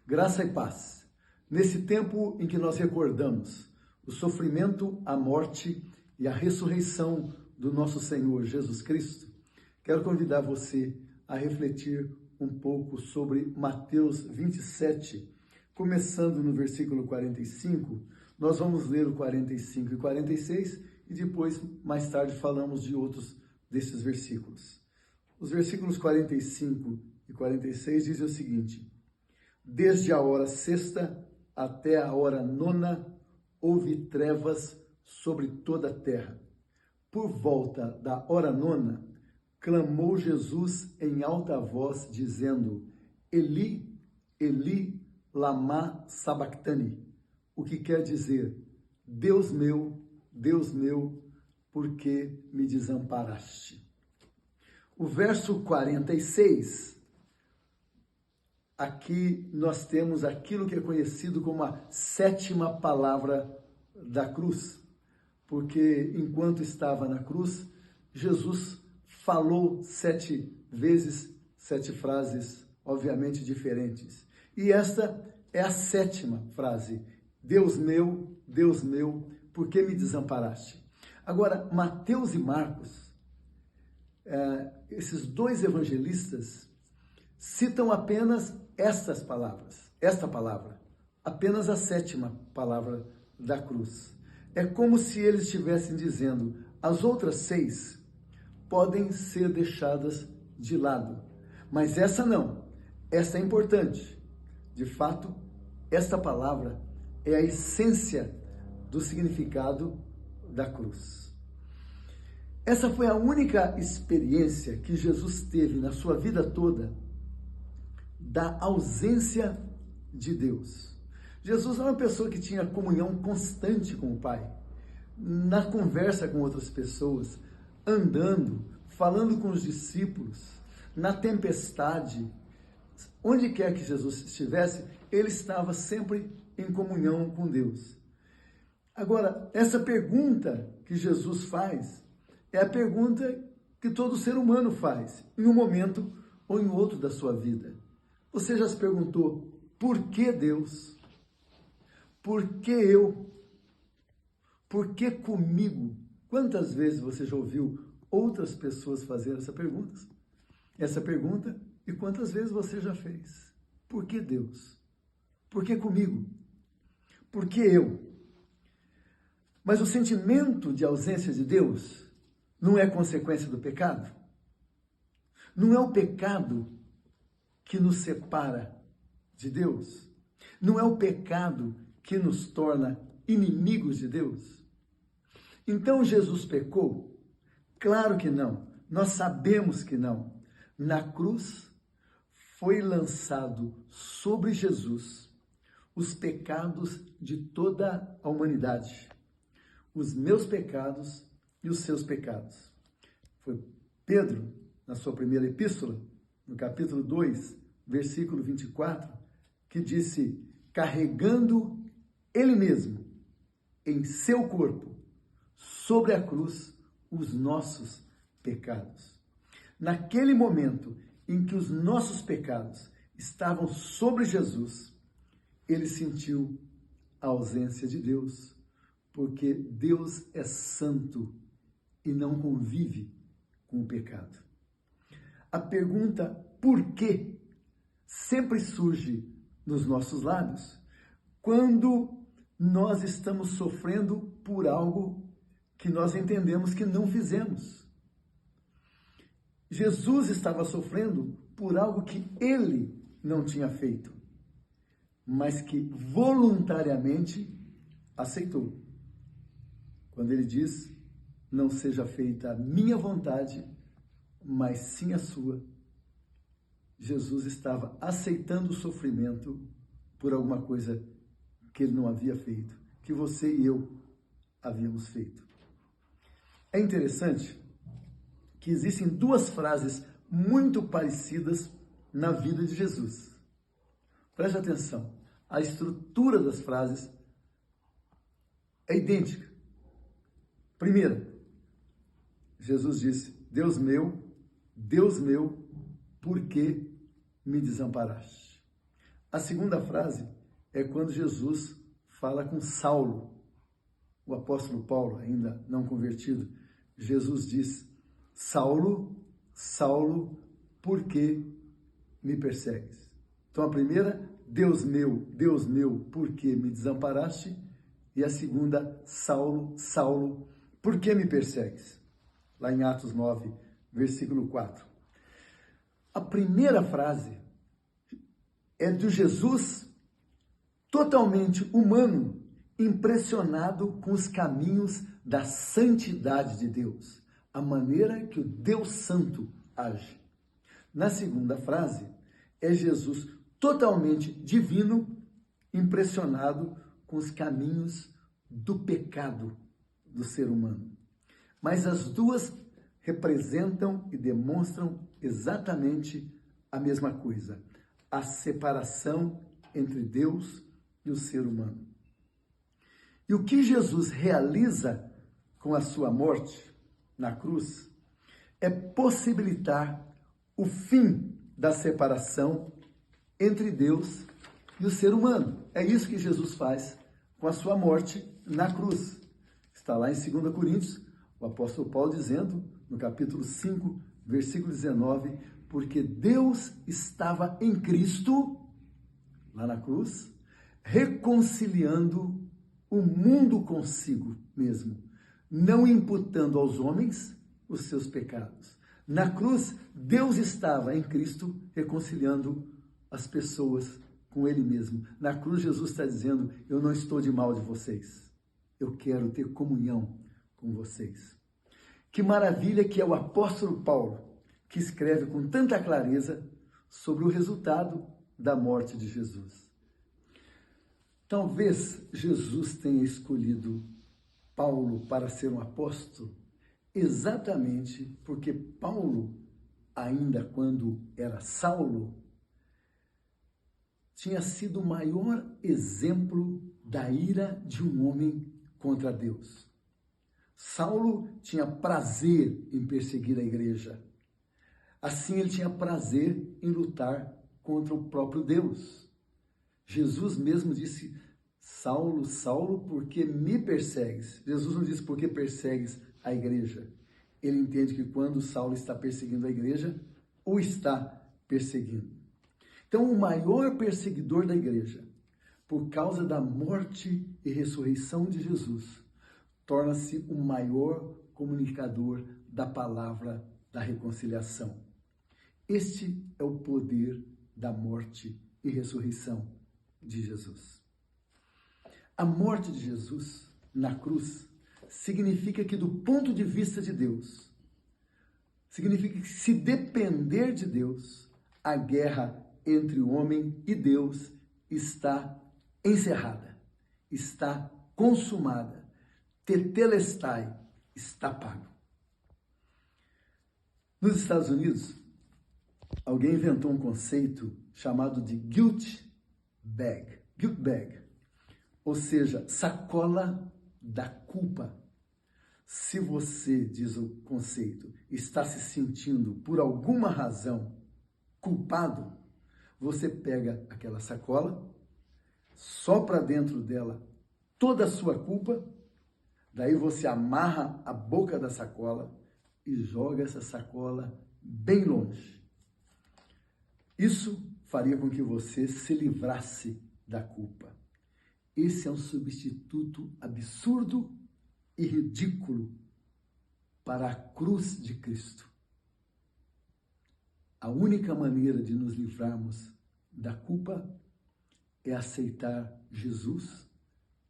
Graça e paz. Nesse tempo em que nós recordamos o sofrimento, a morte e a ressurreição do nosso Senhor Jesus Cristo, quero convidar você a refletir um pouco sobre Mateus 27, começando no versículo 45, nós vamos ler o 45 e 46 e depois, mais tarde, falamos de outros desses versículos. Os versículos 45 e 46 dizem o seguinte: desde a hora sexta até a hora nona, houve trevas sobre toda a terra. Por volta da hora nona, clamou Jesus em alta voz, dizendo: Eli, Eli, lama sabachthani, o que quer dizer: Deus meu, por que me desamparaste? O verso 46, aqui nós temos aquilo que é conhecido como a sétima palavra da cruz, porque enquanto estava na cruz, Jesus falou 7 vezes, 7 frases, obviamente diferentes. E esta é a sétima frase: Deus meu, por que me desamparaste? Agora, Mateus e Marcos, esses dois evangelistas, citam apenas esta palavra, apenas a sétima palavra da cruz. É como se eles estivessem dizendo: as outras 6 podem ser deixadas de lado, mas essa não, essa é importante. De fato, esta palavra é a essência do significado da cruz. Essa foi a única experiência que Jesus teve na sua vida toda da ausência de Deus. Jesus era uma pessoa que tinha comunhão constante com o Pai, na conversa com outras pessoas, andando, falando com os discípulos, na tempestade, onde quer que Jesus estivesse, ele estava sempre em comunhão com Deus. Agora, essa pergunta que Jesus faz é a pergunta que todo ser humano faz, em um momento ou em outro da sua vida. Você já se perguntou: por que Deus? Por que eu? Por que comigo? Quantas vezes você já ouviu outras pessoas fazer essa pergunta, e quantas vezes você já fez? Por que Deus? Por que comigo? Por que eu? Mas o sentimento de ausência de Deus não é consequência do pecado? Não é o pecado que nos separa de Deus? Não é o pecado que nos torna inimigos de Deus? Então Jesus pecou? Claro que não. Nós sabemos que não. Na cruz foi lançado sobre Jesus os pecados de toda a humanidade, os meus pecados e os seus pecados. Foi Pedro, na sua primeira epístola, no capítulo 2, versículo 24, que disse: carregando ele mesmo em seu corpo, sobre a cruz, os nossos pecados. Naquele momento em que os nossos pecados estavam sobre Jesus, ele sentiu a ausência de Deus, porque Deus é santo e não convive com o pecado. A pergunta por quê sempre surge nos nossos lábios quando nós estamos sofrendo por algo que nós entendemos que não fizemos. Jesus estava sofrendo por algo que ele não tinha feito, mas que voluntariamente aceitou. Quando ele diz: não seja feita a minha vontade, mas sim a sua. Jesus estava aceitando o sofrimento por alguma coisa que ele não havia feito, que você e eu havíamos feito. É interessante que existem 2 frases muito parecidas na vida de Jesus. Preste atenção, a estrutura das frases é idêntica. Primeira, Jesus disse: Deus meu, por que me desamparaste? A segunda frase é quando Jesus fala com Saulo, o apóstolo Paulo, ainda não convertido. Jesus diz: Saulo, Saulo, por que me persegues? Então a primeira, Deus meu, por que me desamparaste? E a segunda, Saulo, Saulo, por que me persegues? Lá em Atos 9, versículo 4. A primeira frase é de Jesus totalmente humano, impressionado com os caminhos da santidade de Deus, a maneira que o Deus Santo age. Na segunda frase, é Jesus totalmente divino, impressionado com os caminhos do pecado do ser humano. Mas as duas representam e demonstram exatamente a mesma coisa: a separação entre Deus e o ser humano. E o que Jesus realiza com a sua morte na cruz é possibilitar o fim da separação entre Deus e o ser humano. É isso que Jesus faz com a sua morte na cruz. Está lá em 2 Coríntios, o apóstolo Paulo dizendo, no capítulo 5, versículo 19, porque Deus estava em Cristo, lá na cruz, reconciliando o mundo consigo mesmo, não imputando aos homens os seus pecados. Na cruz, Deus estava em Cristo reconciliando as pessoas com Ele mesmo. Na cruz, Jesus está dizendo: eu não estou de mal de vocês, eu quero ter comunhão com vocês. Que maravilha que é o apóstolo Paulo, que escreve com tanta clareza sobre o resultado da morte de Jesus. Talvez Jesus tenha escolhido Paulo para ser um apóstolo exatamente porque Paulo, ainda quando era Saulo, tinha sido o maior exemplo da ira de um homem contra Deus. Saulo tinha prazer em perseguir a igreja. Assim, ele tinha prazer em lutar contra o próprio Deus. Jesus mesmo disse: Saulo, Saulo, por que me persegues? Jesus não disse por que persegues a igreja. Ele entende que quando Saulo está perseguindo a igreja, o está perseguindo. Então, o maior perseguidor da igreja, por causa da morte e ressurreição de Jesus, torna-se o maior comunicador da palavra da reconciliação. Este é o poder da morte e ressurreição de Jesus. A morte de Jesus na cruz significa que, do ponto de vista de Deus, significa que, se depender de Deus, a guerra entre o homem e Deus está encerrada, está consumada. Tetelestai, está pago. Nos Estados Unidos, alguém inventou um conceito chamado de guilt bag, ou seja, sacola da culpa. Se você, diz o conceito, está se sentindo por alguma razão culpado, você pega aquela sacola, sopra dentro dela toda a sua culpa, daí você amarra a boca da sacola e joga essa sacola bem longe. Isso faria com que você se livrasse da culpa. Esse é um substituto absurdo e ridículo para a cruz de Cristo. A única maneira de nos livrarmos da culpa é aceitar Jesus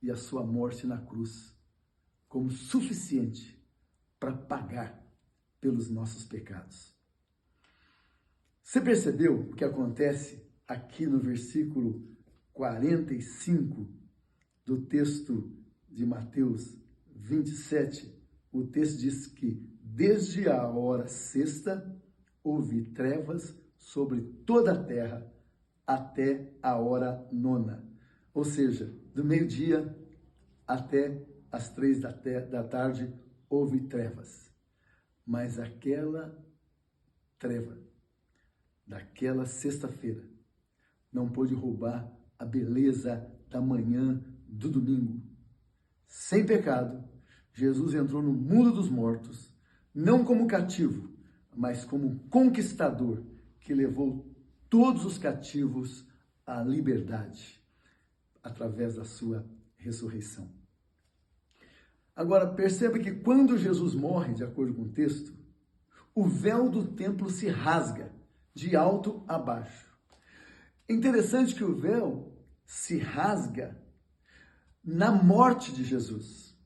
e a sua morte na cruz como suficiente para pagar pelos nossos pecados. Você percebeu o que acontece aqui no versículo 45 do texto de Mateus 27? O texto diz que desde a hora sexta houve trevas sobre toda a terra até a hora nona. Ou seja, do meio-dia até as 3 da tarde houve trevas. Mas aquela treva daquela sexta-feira não pôde roubar a beleza da manhã do domingo. Sem pecado, Jesus entrou no mundo dos mortos, não como cativo, mas como conquistador, que levou todos os cativos à liberdade, através da sua ressurreição. Agora, perceba que quando Jesus morre, de acordo com o texto, o véu do templo se rasga, de alto a baixo. É interessante que o véu se rasga na morte de Jesus,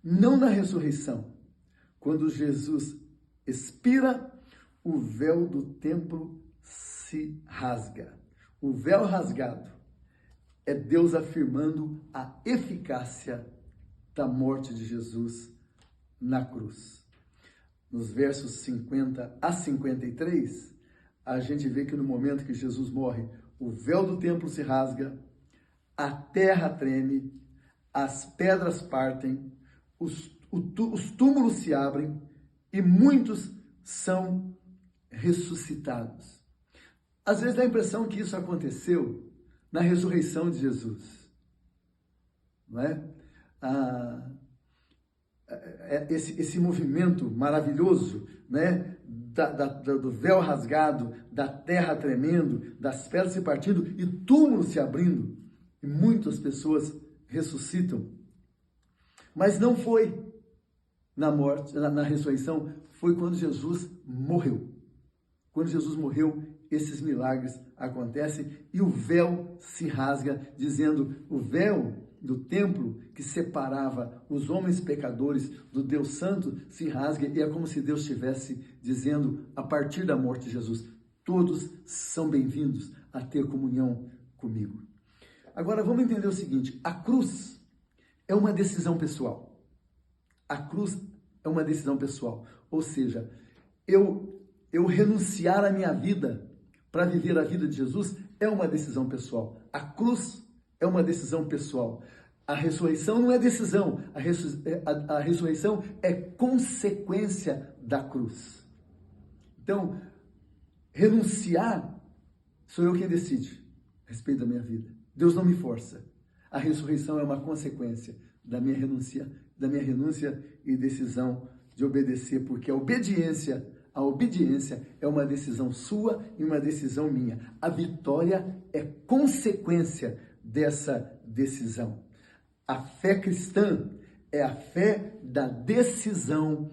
não na ressurreição. Quando Jesus expira, o véu do templo se rasga. O véu rasgado é Deus afirmando a eficácia da morte de Jesus na cruz. Nos versos 50 a 53, a gente vê que no momento que Jesus morre, o véu do templo se rasga, a terra treme, as pedras partem, os túmulos se abrem e muitos são ressuscitados. Às vezes dá a impressão que isso aconteceu na ressurreição de Jesus, não é? Esse movimento maravilhoso, né? Do véu rasgado, da terra tremendo, das pedras se partindo e túmulos se abrindo, e muitas pessoas ressuscitam. Mas não foi na morte, na ressurreição, foi quando Jesus morreu. Quando Jesus morreu, esses milagres acontecem e o véu se rasga, dizendo, o véu do templo que separava os homens pecadores do Deus Santo se rasga, e é como se Deus estivesse dizendo, a partir da morte de Jesus, todos são bem-vindos a ter comunhão comigo. Agora vamos entender o seguinte, a cruz é uma decisão pessoal. A cruz é uma decisão pessoal, ou seja, eu renunciar à minha vida para viver a vida de Jesus é uma decisão pessoal. A cruz é uma decisão pessoal. A ressurreição não é decisão, a ressurreição é consequência da cruz. Então, renunciar sou eu quem decide a respeito da minha vida. Deus não me força. A ressurreição é uma consequência da minha renúncia e decisão de obedecer, porque a obediência é uma decisão sua e uma decisão minha. A vitória é consequência dessa decisão. A fé cristã é a fé da decisão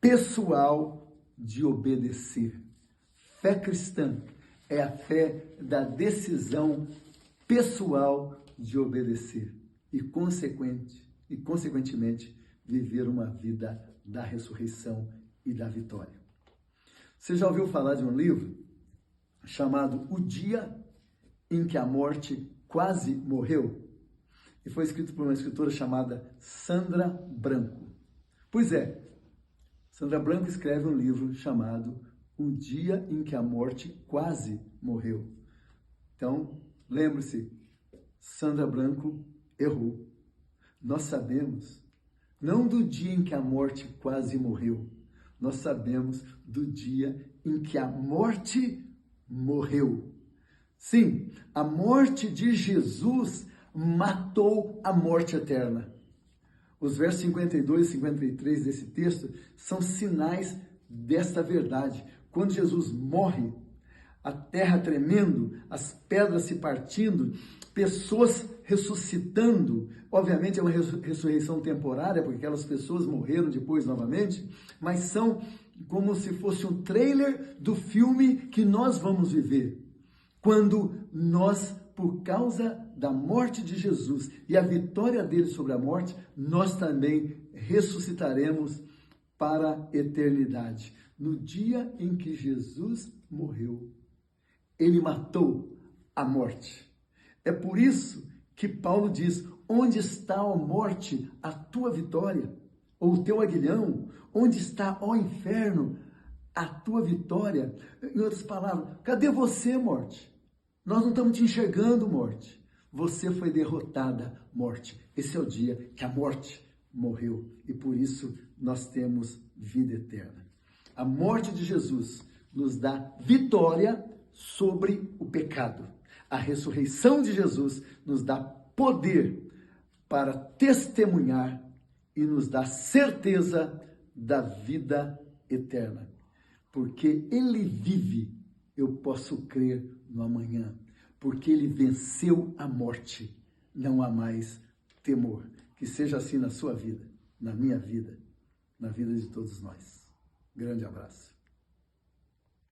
pessoal de obedecer. Fé cristã é a fé da decisão pessoal de obedecer e consequentemente viver uma vida da ressurreição e da vitória. Você já ouviu falar de um livro chamado O Dia em que a Morte Quase Morreu? E foi escrito por uma escritora chamada Sandra Branco. Pois é, Sandra Branco escreve um livro chamado O Dia em que a Morte Quase Morreu. Então, lembre-se, Sandra Branco errou. Nós sabemos, não do dia em que a morte quase morreu, nós sabemos do dia em que a morte morreu. Sim, a morte de Jesus matou a morte eterna. Os versos 52 e 53 desse texto são sinais desta verdade. Quando Jesus morre, a terra tremendo, as pedras se partindo, pessoas ressuscitando. Obviamente é uma ressurreição temporária, porque aquelas pessoas morreram depois novamente, mas são como se fosse um trailer do filme que nós vamos viver. Quando nós, por causa da morte de Jesus e a vitória dele sobre a morte, nós também ressuscitaremos para a eternidade. No dia em que Jesus morreu, ele matou a morte. É por isso que Paulo diz, onde está, ó morte, a tua vitória? Ou o teu aguilhão? Onde está, ó inferno, a tua vitória? Em outras palavras, cadê você, morte? Nós não estamos te enxergando, morte. Você foi derrotada, morte. Esse é o dia que a morte morreu. E por isso nós temos vida eterna. A morte de Jesus nos dá vitória sobre o pecado. A ressurreição de Jesus nos dá poder para testemunhar e nos dá certeza da vida eterna. Porque Ele vive, eu posso crer no amanhã. Porque Ele venceu a morte, não há mais temor. Que seja assim na sua vida, na minha vida, na vida de todos nós. Grande abraço.